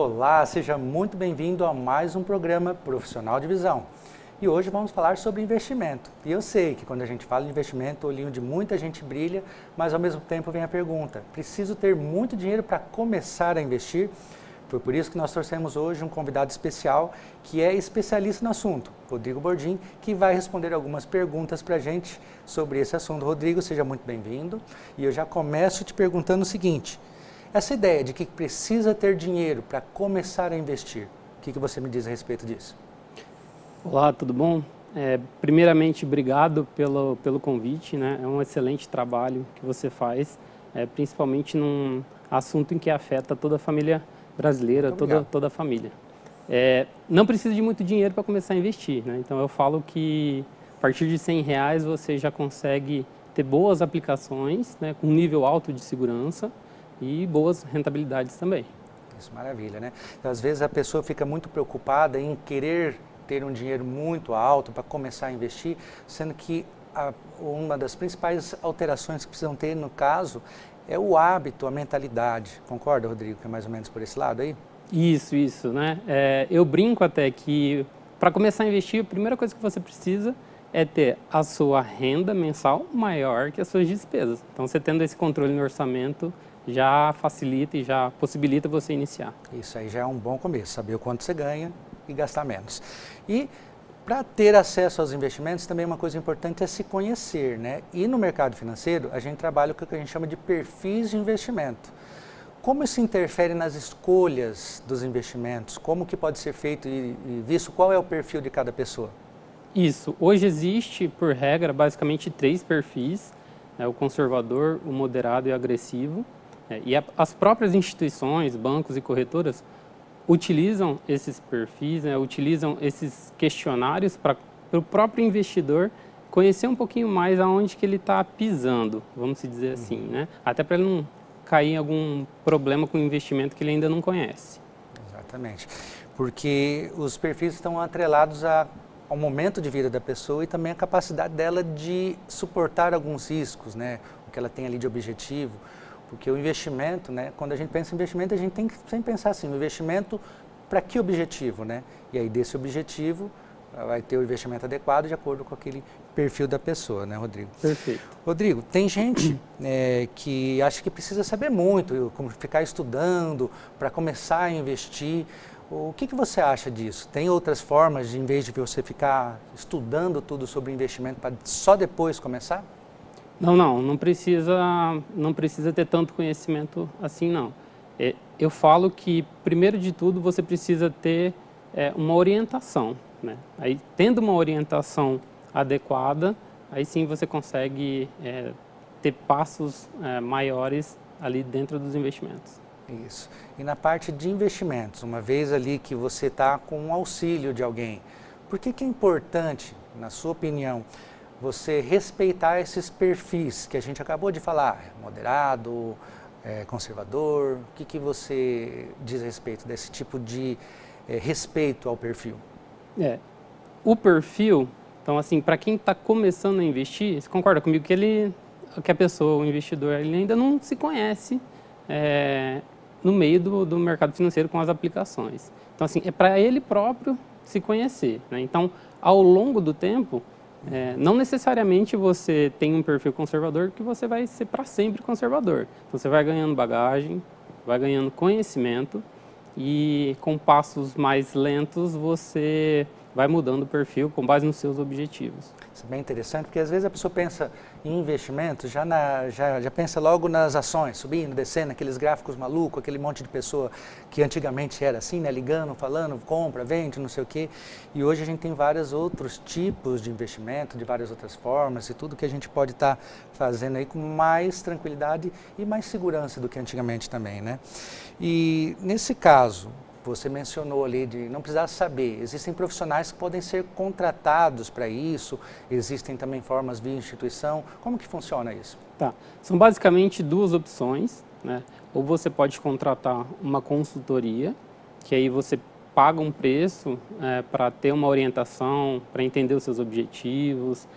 Olá, seja muito bem-vindo a mais um programa Profissional de Visão. E hoje vamos falar sobre investimento. E eu sei que quando a gente fala de investimento, o olhinho de muita gente brilha, mas ao mesmo tempo vem a pergunta: preciso ter muito dinheiro para começar a investir? Foi por isso que nós trouxemos hoje um convidado especial que é especialista no assunto, Rodrigo Bordim, que vai responder algumas perguntas para a gente sobre esse assunto. Rodrigo, seja muito bem-vindo. E eu já começo te perguntando o seguinte: essa ideia de que precisa ter dinheiro para começar a investir, o que você me diz a respeito disso? Olá, tudo bom? Primeiramente, obrigado pelo convite, né? É um excelente trabalho que você faz, principalmente num assunto em que afeta toda a família brasileira, toda a família. Não precisa de muito dinheiro para começar a investir, né? Então eu falo que a partir de R$100 você já consegue ter boas aplicações, né? Com um nível alto de segurança e boas rentabilidades também. Isso, maravilha, né? Então, às vezes a pessoa fica muito preocupada em querer ter um dinheiro muito alto para começar a investir, sendo que uma das principais alterações que precisam ter no caso é o hábito, a mentalidade. Concorda, Rodrigo, que é mais ou menos por esse lado aí? Isso, né? Eu brinco até que para começar a investir, a primeira coisa que você precisa é ter a sua renda mensal maior que as suas despesas. Então, você tendo esse controle no orçamento, já facilita e já possibilita você iniciar. Isso aí já é um bom começo, saber o quanto você ganha e gastar menos. E para ter acesso aos investimentos, também uma coisa importante é se conhecer, né? E no mercado financeiro, a gente trabalha com o que a gente chama de perfis de investimento. Como isso interfere nas escolhas dos investimentos? Como que pode ser feito e visto qual é o perfil de cada pessoa? Isso. Hoje existe, por regra, basicamente 3 perfis, né? O conservador, o moderado e o agressivo. E as próprias instituições, bancos e corretoras utilizam esses perfis, né, utilizam esses questionários para o próprio investidor conhecer um pouquinho mais aonde que ele está pisando, vamos dizer assim, né? Até para ele não cair em algum problema com o investimento que ele ainda não conhece. Exatamente, porque os perfis estão atrelados ao momento de vida da pessoa e também a capacidade dela de suportar alguns riscos, né? O que ela tem ali de objetivo. Porque o investimento, né, quando a gente pensa em investimento, a gente tem que sempre pensar assim, o investimento para que objetivo, né? E aí desse objetivo vai ter o investimento adequado de acordo com aquele perfil da pessoa, né, Rodrigo? Perfeito. Rodrigo, tem gente que acha que precisa saber muito, como ficar estudando para começar a investir. O que você acha disso? Tem outras formas de, em vez de você ficar estudando tudo sobre investimento para só depois começar? Não precisa ter tanto conhecimento assim, não. Eu falo que, primeiro de tudo, você precisa ter uma orientação, né? Aí, tendo uma orientação adequada, aí sim você consegue ter passos maiores ali dentro dos investimentos. Isso. E na parte de investimentos, uma vez ali que você está com um auxílio de alguém, por que é importante, na sua opinião, você respeitar esses perfis que a gente acabou de falar, moderado, conservador? O que você diz a respeito desse tipo de respeito ao perfil? O perfil, então assim, para quem está começando a investir, você concorda comigo que a pessoa, o investidor, ele ainda não se conhece no meio do mercado financeiro com as aplicações. Então assim, é para ele próprio se conhecer, né? Então, ao longo do tempo, não necessariamente você tem um perfil conservador que você vai ser para sempre conservador. Então, você vai ganhando bagagem, vai ganhando conhecimento e com passos mais lentos você vai mudando o perfil com base nos seus objetivos. Isso é bem interessante, porque às vezes a pessoa pensa em investimento, já pensa logo nas ações, subindo, descendo, aqueles gráficos malucos, aquele monte de pessoa que antigamente era assim, né, ligando, falando, compra, vende, não sei o quê. E hoje a gente tem vários outros tipos de investimento, de várias outras formas e tudo que a gente pode estar fazendo aí com mais tranquilidade e mais segurança do que antigamente também, né? E nesse caso, você mencionou ali de não precisar saber, existem profissionais que podem ser contratados para isso, existem também formas via instituição, como que funciona isso? Tá, são basicamente 2 opções, né? Ou você pode contratar uma consultoria, que aí você paga um preço para ter uma orientação, para entender os seus objetivos,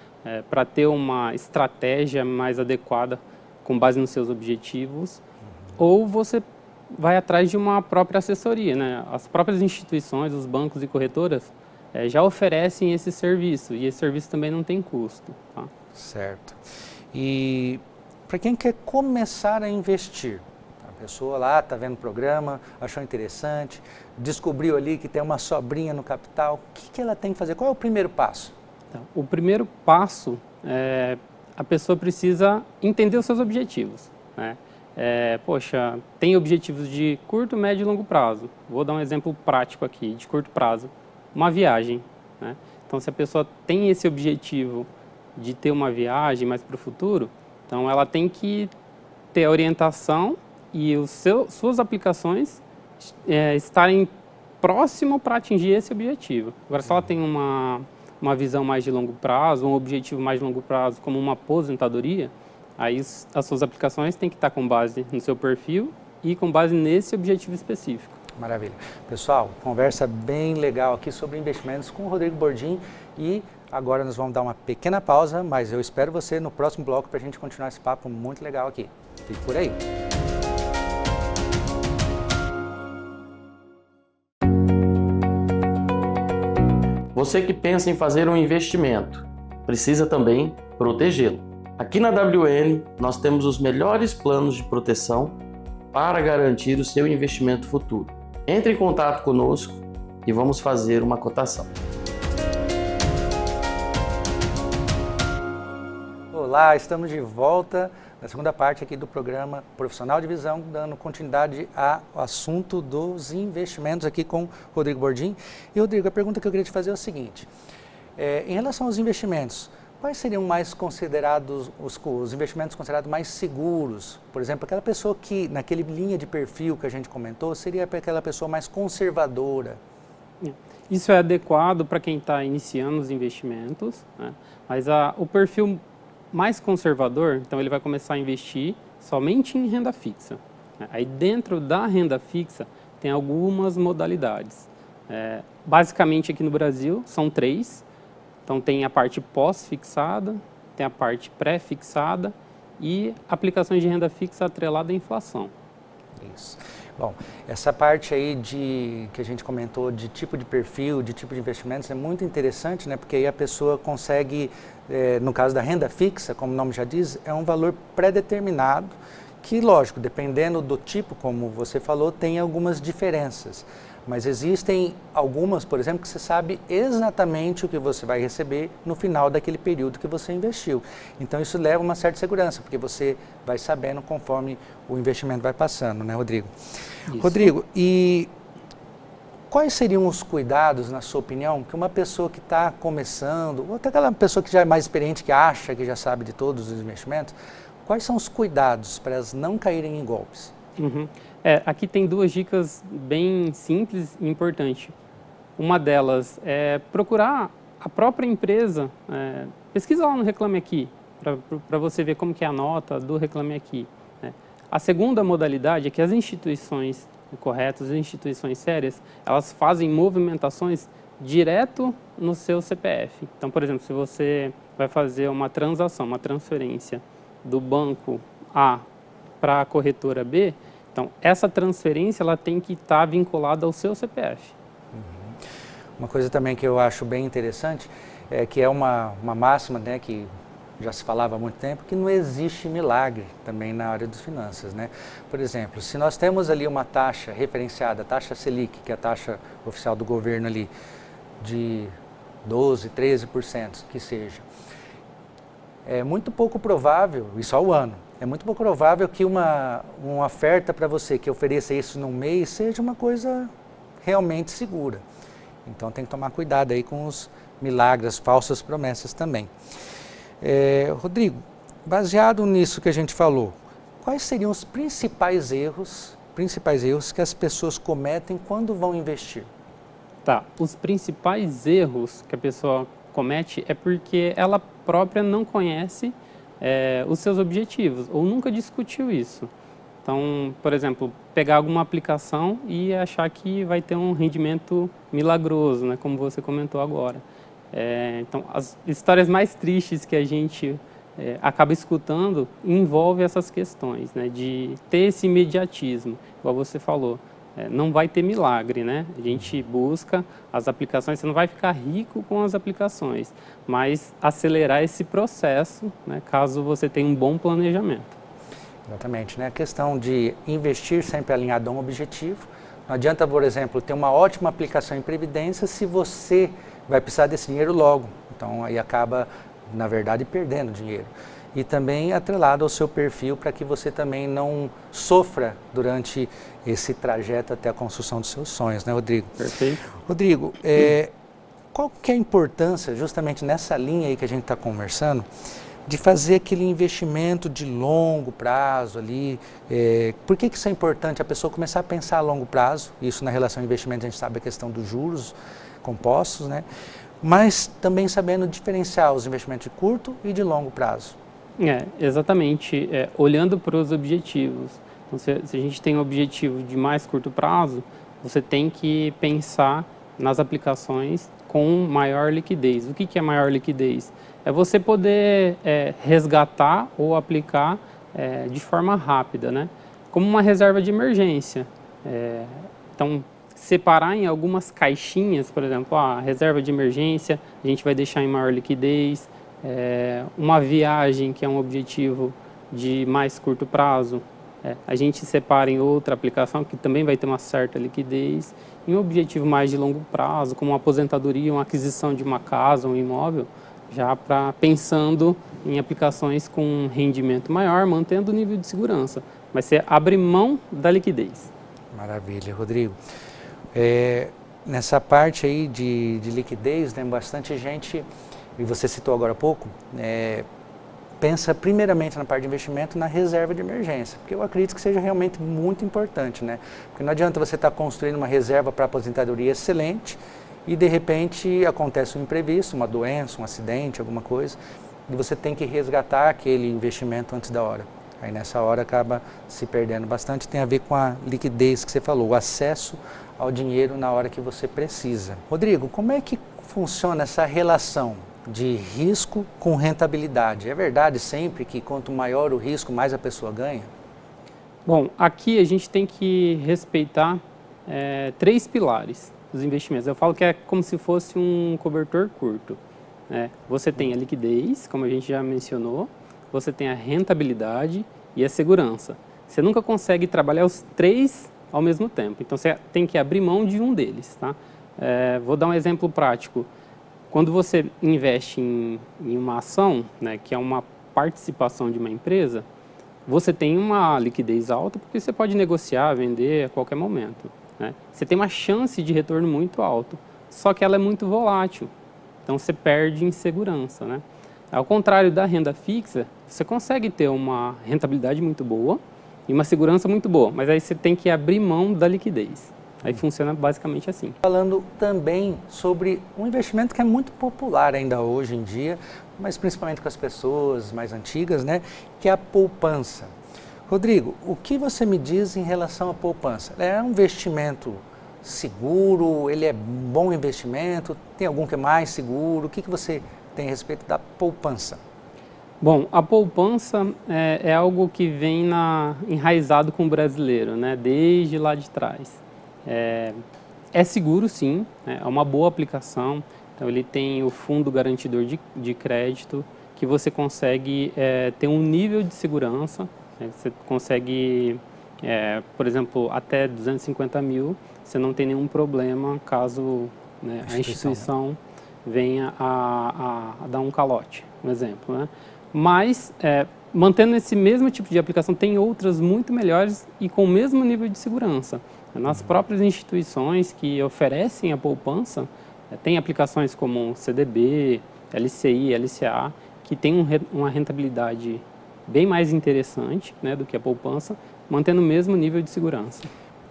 para ter uma estratégia mais adequada com base nos seus objetivos, ou você vai atrás de uma própria assessoria, né? As próprias instituições, os bancos e corretoras já oferecem esse serviço e esse serviço também não tem custo. Tá? Certo. E para quem quer começar a investir, a pessoa lá está vendo o programa, achou interessante, descobriu ali que tem uma sobrinha no capital, o que ela tem que fazer? Qual é o primeiro passo? Então, o primeiro passo a pessoa precisa entender os seus objetivos, né? Poxa, tem objetivos de curto, médio e longo prazo. Vou dar um exemplo prático aqui, de curto prazo. Uma viagem, né? Então, se a pessoa tem esse objetivo de ter uma viagem mais para o futuro, então ela tem que ter a orientação e suas aplicações estarem próximo para atingir esse objetivo. Agora, se ela tem uma visão mais de longo prazo, um objetivo mais de longo prazo, como uma aposentadoria, aí as suas aplicações têm que estar com base no seu perfil e com base nesse objetivo específico. Maravilha. Pessoal, conversa bem legal aqui sobre investimentos com o Rodrigo Bordim e agora nós vamos dar uma pequena pausa, mas eu espero você no próximo bloco para a gente continuar esse papo muito legal aqui. Fique por aí. Você que pensa em fazer um investimento, precisa também protegê-lo. Aqui na WN, nós temos os melhores planos de proteção para garantir o seu investimento futuro. Entre em contato conosco e vamos fazer uma cotação. Olá, estamos de volta na segunda parte aqui do programa Profissional de Visão, dando continuidade ao assunto dos investimentos aqui com o Rodrigo Bordim. E, Rodrigo, a pergunta que eu queria te fazer é o seguinte, em relação aos investimentos, quais seriam mais considerados, os investimentos considerados mais seguros? Por exemplo, aquela pessoa que, naquele linha de perfil que a gente comentou, seria aquela pessoa mais conservadora? Isso é adequado para quem está iniciando os investimentos, né? Mas o perfil mais conservador, então ele vai começar a investir somente em renda fixa. Aí dentro da renda fixa tem algumas modalidades. Basicamente aqui no Brasil são 3. Então tem a parte pós-fixada, tem a parte pré-fixada e aplicações de renda fixa atrelada à inflação. Isso. Bom, essa parte aí que a gente comentou de tipo de perfil, de tipo de investimentos é muito interessante, né? Porque aí a pessoa consegue, no caso da renda fixa, como o nome já diz, é um valor pré-determinado que, lógico, dependendo do tipo, como você falou, tem algumas diferenças. Mas existem algumas, por exemplo, que você sabe exatamente o que você vai receber no final daquele período que você investiu. Então isso leva uma certa segurança, porque você vai sabendo conforme o investimento vai passando, né, Rodrigo? Isso. Rodrigo, e quais seriam os cuidados, na sua opinião, que uma pessoa que está começando, ou até aquela pessoa que já é mais experiente, que acha que já sabe de todos os investimentos, quais são os cuidados para elas não caírem em golpes? Uhum. Aqui tem 2 dicas bem simples e importantes. Uma delas é procurar a própria empresa, pesquisa lá no Reclame Aqui, para você ver como que é a nota do Reclame Aqui. Né? A segunda modalidade é que as instituições corretas, as instituições sérias, elas fazem movimentações direto no seu CPF. Então, por exemplo, se você vai fazer uma transação, uma transferência do banco A para a corretora B, então, essa transferência ela tem que estar vinculada ao seu CPF. Uhum. Uma coisa também que eu acho bem interessante é que é uma máxima, né, que já se falava há muito tempo, que não existe milagre também na área das finanças, né? Por exemplo, se nós temos ali uma taxa referenciada, a taxa Selic, que é a taxa oficial do governo ali, de 12%, 13%, que seja, é muito pouco provável, isso ao ano, é muito pouco provável que uma oferta para você que ofereça isso num mês seja uma coisa realmente segura. Então tem que tomar cuidado aí com os milagres, as falsas promessas também. Rodrigo, baseado nisso que a gente falou, quais seriam os principais erros que as pessoas cometem quando vão investir? Tá, os principais erros que a pessoa comete é porque ela própria não conhece os seus objetivos, ou nunca discutiu isso. Então, por exemplo, pegar alguma aplicação e achar que vai ter um rendimento milagroso, né, como você comentou agora. Então, as histórias mais tristes que a gente acaba escutando envolve essas questões, né, de ter esse imediatismo, igual você falou. Não vai ter milagre, né? A gente busca as aplicações, você não vai ficar rico com as aplicações, mas acelerar esse processo, né, caso você tenha um bom planejamento. Exatamente, né? A questão de investir sempre alinhado a um objetivo. Não adianta, por exemplo, ter uma ótima aplicação em previdência se você vai precisar desse dinheiro logo. Então, aí acaba, na verdade, perdendo dinheiro. E também atrelado ao seu perfil para que você também não sofra durante esse trajeto até a construção dos seus sonhos, né, Rodrigo? Perfeito. Rodrigo, qual que é a importância, justamente nessa linha aí que a gente está conversando, de fazer aquele investimento de longo prazo ali? Por que isso é importante? A pessoa começar a pensar a longo prazo, isso na relação investimento a gente sabe a questão dos juros compostos, né? Mas também sabendo diferenciar os investimentos de curto e de longo prazo. Exatamente, olhando para os objetivos. Então, se a gente tem um objetivo de mais curto prazo, você tem que pensar nas aplicações com maior liquidez. O que é maior liquidez? É você poder resgatar ou aplicar de forma rápida, né? Como uma reserva de emergência. Então, separar em algumas caixinhas, por exemplo, a reserva de emergência, a gente vai deixar em maior liquidez. Uma viagem, que é um objetivo de mais curto prazo, a gente separa em outra aplicação que também vai ter uma certa liquidez. Em um objetivo mais de longo prazo, como uma aposentadoria, uma aquisição de uma casa, um imóvel, já pensando em aplicações com rendimento maior, mantendo o nível de segurança. Mas você abre mão da liquidez. Maravilha, Rodrigo. Nessa parte aí de liquidez, né, bastante gente, e você citou agora há pouco, pensa primeiramente na parte de investimento na reserva de emergência, porque eu acredito que seja realmente muito importante, né? Porque não adianta você estar construindo uma reserva para aposentadoria excelente e de repente acontece um imprevisto, uma doença, um acidente, alguma coisa, e você tem que resgatar aquele investimento antes da hora. Aí nessa hora acaba se perdendo bastante, tem a ver com a liquidez que você falou, o acesso ao dinheiro na hora que você precisa. Rodrigo, como é que funciona essa relação de risco com rentabilidade? É verdade sempre que quanto maior o risco, mais a pessoa ganha? Bom, aqui a gente tem que respeitar 3 pilares dos investimentos. Eu falo que é como se fosse um cobertor curto. Você tem a liquidez, como a gente já mencionou, você tem a rentabilidade e a segurança. Você nunca consegue trabalhar os 3 ao mesmo tempo, então você tem que abrir mão de um deles, tá? Vou dar um exemplo prático. Quando você investe em uma ação, né, que é uma participação de uma empresa, você tem uma liquidez alta porque você pode negociar, vender a qualquer momento, né? Você tem uma chance de retorno muito alta, só que ela é muito volátil, então você perde em segurança, né? Ao contrário da renda fixa, você consegue ter uma rentabilidade muito boa e uma segurança muito boa, mas aí você tem que abrir mão da liquidez. Aí funciona basicamente assim. Falando também sobre um investimento que é muito popular ainda hoje em dia, mas principalmente com as pessoas mais antigas, né, que é a poupança. Rodrigo, o que você me diz em relação à poupança? É um investimento seguro? Ele é um bom investimento? Tem algum que é mais seguro? O que você tem a respeito da poupança? Bom, a poupança é algo que vem enraizado com o brasileiro, né, desde lá de trás. É seguro, sim, é uma boa aplicação. Então, ele tem o fundo garantidor de crédito, que você consegue ter um nível de segurança, né? Você consegue, por exemplo, até 250 mil, você não tem nenhum problema caso, né, a instituição venha a dar um calote, um exemplo, né? Mas, mantendo esse mesmo tipo de aplicação, tem outras muito melhores e com o mesmo nível de segurança. Nas próprias instituições que oferecem a poupança, tem aplicações como CDB, LCI, LCA, que tem uma rentabilidade bem mais interessante, né, do que a poupança, mantendo o mesmo nível de segurança.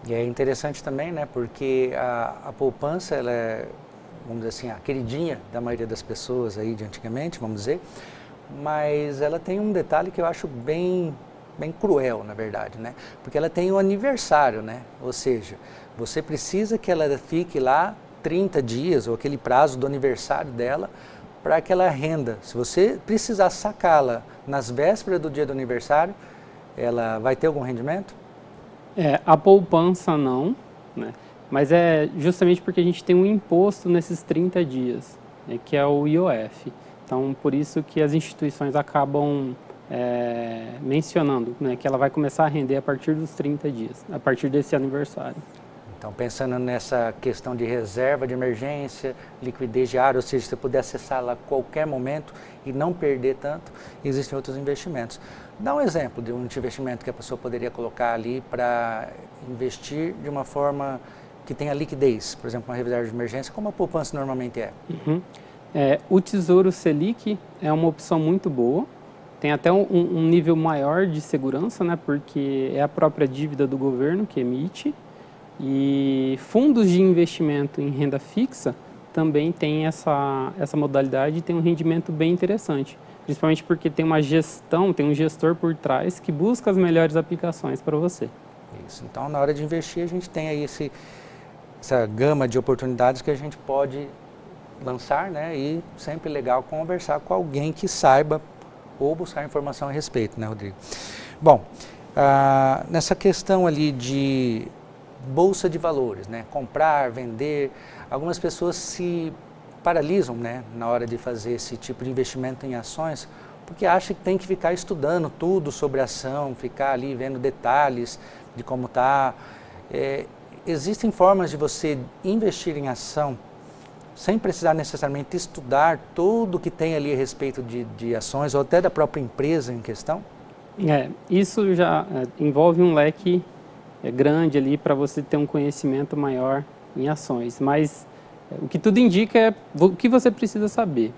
E é interessante também, né, porque a poupança, ela é, vamos dizer assim, a queridinha da maioria das pessoas aí de antigamente, vamos dizer, mas ela tem um detalhe que eu acho bem cruel, na verdade, né? Porque ela tem um aniversário, né? Ou seja, você precisa que ela fique lá 30 dias, ou aquele prazo do aniversário dela, para aquela renda. Se você precisar sacá-la nas vésperas do dia do aniversário, ela vai ter algum rendimento? A poupança não, né? Mas é justamente porque a gente tem um imposto nesses 30 dias, né, que é o IOF. Então, por isso que as instituições acabam mencionando, né, que ela vai começar a render a partir dos 30 dias, a partir desse aniversário. Então, pensando nessa questão de reserva de emergência, liquidez diária, ou seja, você puder acessá-la a qualquer momento e não perder tanto, existem outros investimentos. Dá um exemplo de um investimento que a pessoa poderia colocar ali para investir de uma forma que tenha liquidez, por exemplo, uma reserva de emergência, como a poupança normalmente é. O Tesouro Selic é uma opção muito boa, tem até um nível maior de segurança, né, porque é a própria dívida do governo que emite, e fundos de investimento em renda fixa também tem essa modalidade e tem um rendimento bem interessante, principalmente porque tem uma gestão, tem um gestor por trás que busca as melhores aplicações para você. Isso, então na hora de investir a gente tem aí essa gama de oportunidades que a gente pode lançar, né, e sempre legal conversar com alguém que saiba ou buscar informação a respeito, né, Rodrigo? Bom, nessa questão ali de bolsa de valores, né, comprar, vender, algumas pessoas se paralisam, né, na hora de fazer esse tipo de investimento em ações, porque acham que tem que ficar estudando tudo sobre a ação, ficar ali vendo detalhes de como está. Existem formas de você investir em ação sem precisar necessariamente estudar tudo que tem ali a respeito de ações ou até da própria empresa em questão? Isso já envolve um leque grande ali para você ter um conhecimento maior em ações, mas o que tudo indica é o que você precisa saber.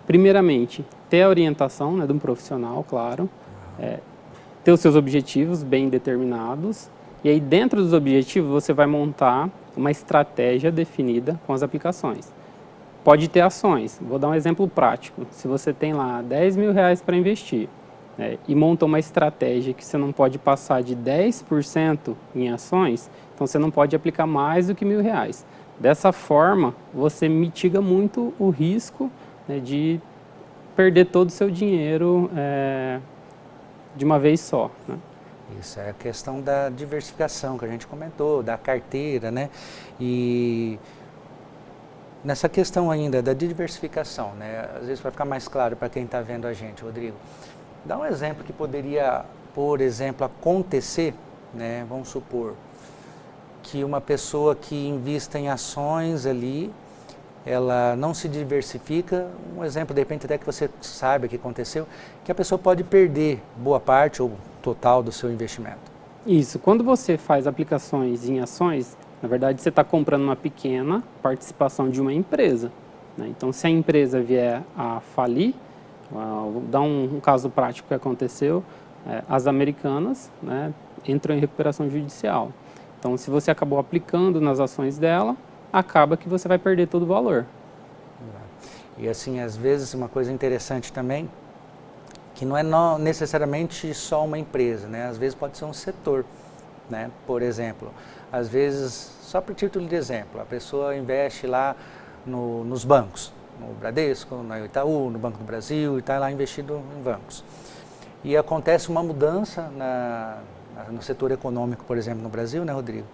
Primeiramente, ter a orientação, né, de um profissional, claro, ter os seus objetivos bem determinados, e aí dentro dos objetivos você vai montar uma estratégia definida com as aplicações. Pode ter ações, vou dar um exemplo prático, se você tem lá R$10.000 para investir, e monta uma estratégia que você não pode passar de 10% em ações, então você não pode aplicar mais do que R$1.000. Dessa forma, você mitiga muito o risco, né, de perder todo o seu dinheiro de uma vez só, né? Isso é a questão da diversificação que a gente comentou, da carteira, né? E nessa questão ainda da diversificação, né? Às vezes vai ficar mais claro para quem está vendo a gente, Rodrigo. Dá um exemplo que poderia, por exemplo, acontecer, né? Vamos supor que uma pessoa que invista em ações ali, ela não se diversifica, um exemplo de repente até que você saiba que aconteceu, que a pessoa pode perder boa parte ou total do seu investimento. Isso, quando você faz aplicações em ações, na verdade você está comprando uma pequena participação de uma empresa, né? Então se a empresa vier a falir, vou dar um caso prático que aconteceu, as Americanas, né, entram em recuperação judicial. Então se você acabou aplicando nas ações dela, acaba que você vai perder todo o valor. E assim, às vezes uma coisa interessante também, que não é necessariamente só uma empresa, né? Às vezes pode ser um setor, né? Por exemplo, às vezes, só por título de exemplo, a pessoa investe lá nos bancos, no Bradesco, no Itaú, no Banco do Brasil, e está lá investido em bancos. E acontece uma mudança no setor econômico, por exemplo, no Brasil, né, Rodrigo?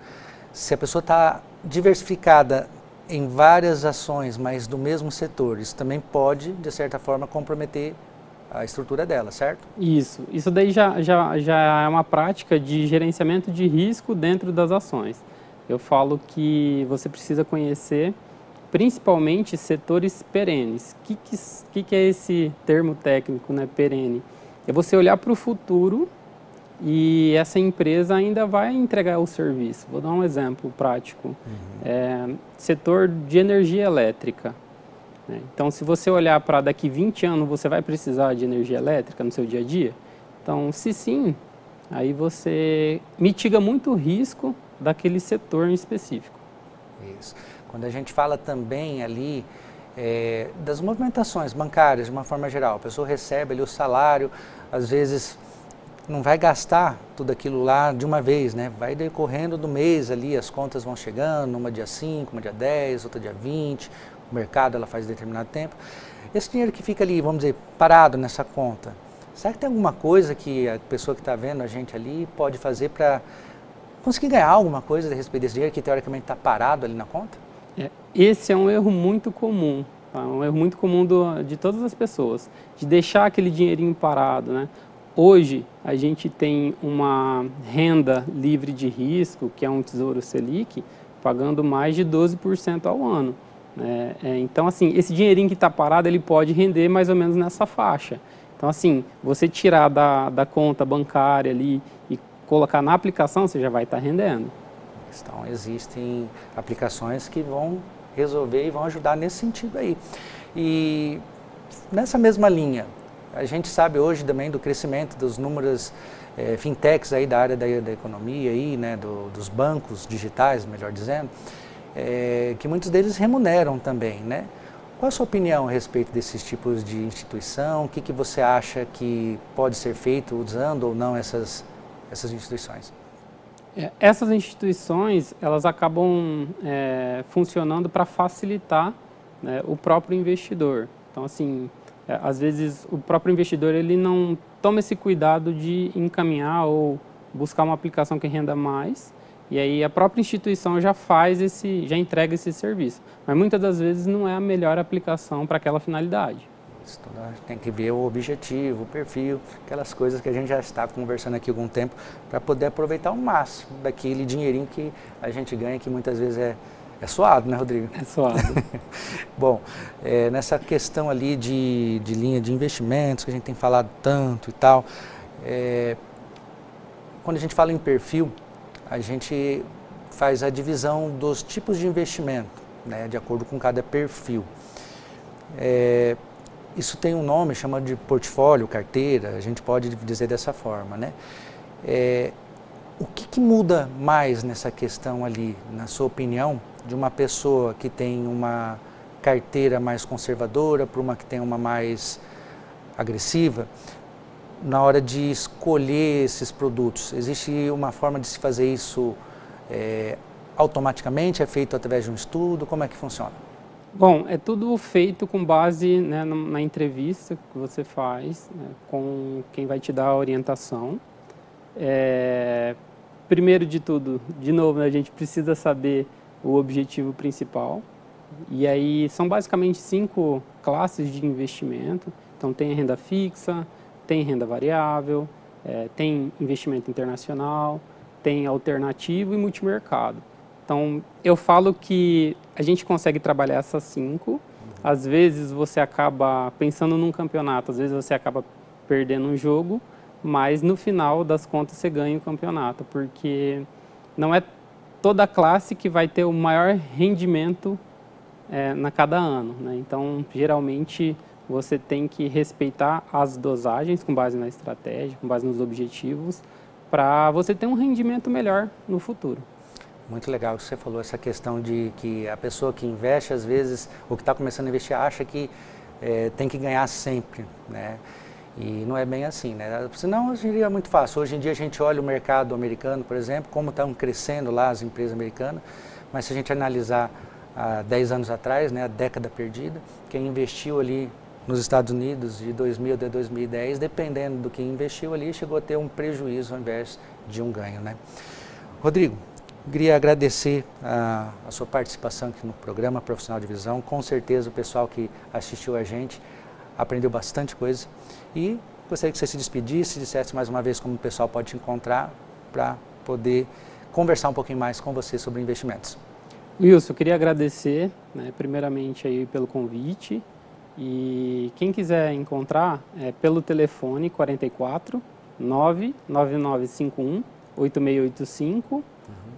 Se a pessoa está diversificada em várias ações, mas do mesmo setor, isso também pode, de certa forma, comprometer a estrutura dela, certo? Isso daí já é uma prática de gerenciamento de risco dentro das ações. Eu falo que você precisa conhecer principalmente setores perenes. O que é esse termo técnico, né, perene? É você olhar para o futuro e essa empresa ainda vai entregar o serviço. Vou dar um exemplo prático. Setor de energia elétrica. Então, se você olhar para daqui 20 anos, você vai precisar de energia elétrica no seu dia a dia? Então, se sim, aí você mitiga muito o risco daquele setor em específico. Isso. Quando a gente fala também ali das movimentações bancárias, de uma forma geral, a pessoa recebe ali o salário, às vezes não vai gastar tudo aquilo lá de uma vez, né? Vai decorrendo do mês ali, as contas vão chegando, uma dia 5, uma dia 10, outra dia 20, o mercado ela faz determinado tempo. Esse dinheiro que fica ali, vamos dizer, parado nessa conta, será que tem alguma coisa que a pessoa que está vendo a gente ali pode fazer para conseguir ganhar alguma coisa a respeito desse dinheiro que teoricamente está parado ali na conta? Esse é um erro muito comum, tá? Um erro muito comum de todas as pessoas, de deixar aquele dinheirinho parado, né? Hoje a gente tem uma renda livre de risco, que é um Tesouro Selic, pagando mais de 12% ao ano. Então, assim, esse dinheirinho que está parado, ele pode render mais ou menos nessa faixa. Então, assim, você tirar da conta bancária ali e colocar na aplicação, você já vai estar rendendo. Então, existem aplicações que vão resolver e vão ajudar nesse sentido aí. E nessa mesma linha, a gente sabe hoje também do crescimento dos números fintechs aí da área da economia, aí, né, dos bancos digitais, melhor dizendo, que muitos deles remuneram também, né? Qual a sua opinião a respeito desses tipos de instituição? O que você acha que pode ser feito usando ou não essas instituições? Essas instituições, elas acabam funcionando para facilitar, né, o próprio investidor. Então, assim, às vezes o próprio investidor ele não toma esse cuidado de encaminhar ou buscar uma aplicação que renda mais, e aí a própria instituição já já entrega esse serviço. Mas muitas das vezes não é a melhor aplicação para aquela finalidade. Tem que ver o objetivo, o perfil, aquelas coisas que a gente já está conversando aqui há algum tempo, para poder aproveitar o máximo daquele dinheirinho que a gente ganha, que muitas vezes é suado, né, Rodrigo? É suado. Bom, nessa questão ali de linha de investimentos, que a gente tem falado tanto e tal, quando a gente fala em perfil, a gente faz a divisão dos tipos de investimento, né, de acordo com cada perfil. Isso tem um nome, chama de portfólio, carteira, a gente pode dizer dessa forma, né? O que muda mais nessa questão ali, na sua opinião, de uma pessoa que tem uma carteira mais conservadora para uma que tem uma mais agressiva, na hora de escolher esses produtos? Existe uma forma de se fazer isso automaticamente? É feito através de um estudo? Como é que funciona? Bom, é tudo feito com base, né, na entrevista que você faz, né, com quem vai te dar a orientação. Primeiro de tudo, de novo, né, a gente precisa saber o objetivo principal. E aí são basicamente 5 classes de investimento. Então tem renda fixa, tem renda variável, tem investimento internacional, tem alternativo e multimercado. Então, eu falo que a gente consegue trabalhar essas 5. Às vezes você acaba pensando num campeonato, às vezes você acaba perdendo um jogo, mas no final das contas você ganha o campeonato, porque não é toda classe que vai ter o maior rendimento na cada ano, né? Então, geralmente, você tem que respeitar as dosagens com base na estratégia, com base nos objetivos, para você ter um rendimento melhor no futuro. Muito legal que você falou, essa questão de que a pessoa que investe, às vezes, ou que está começando a investir, acha que tem que ganhar sempre, né? E não é bem assim, né? Senão, hoje em dia é muito fácil. Hoje em dia a gente olha o mercado americano, por exemplo, como estão crescendo lá as empresas americanas, mas se a gente analisar há 10 anos atrás, né, a década perdida, quem investiu ali nos Estados Unidos de 2000 até 2010, dependendo do que investiu ali, chegou a ter um prejuízo ao invés de um ganho, né? Rodrigo, queria agradecer a sua participação aqui no programa Profissional de Visão. Com certeza o pessoal que assistiu a gente aprendeu bastante coisa. E gostaria que você se despedisse, dissesse mais uma vez como o pessoal pode te encontrar para poder conversar um pouquinho mais com você sobre investimentos. Wilson, eu queria agradecer, né, primeiramente aí pelo convite. E quem quiser encontrar pelo telefone 44 99951 8685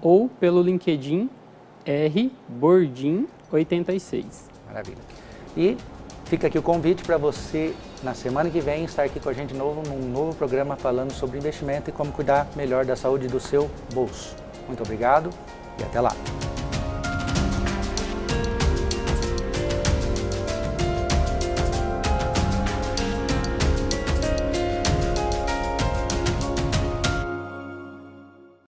ou pelo LinkedIn rbordim86. Maravilha. E fica aqui o convite para você, na semana que vem, estar aqui com a gente de novo num novo programa falando sobre investimento e como cuidar melhor da saúde do seu bolso. Muito obrigado e até lá.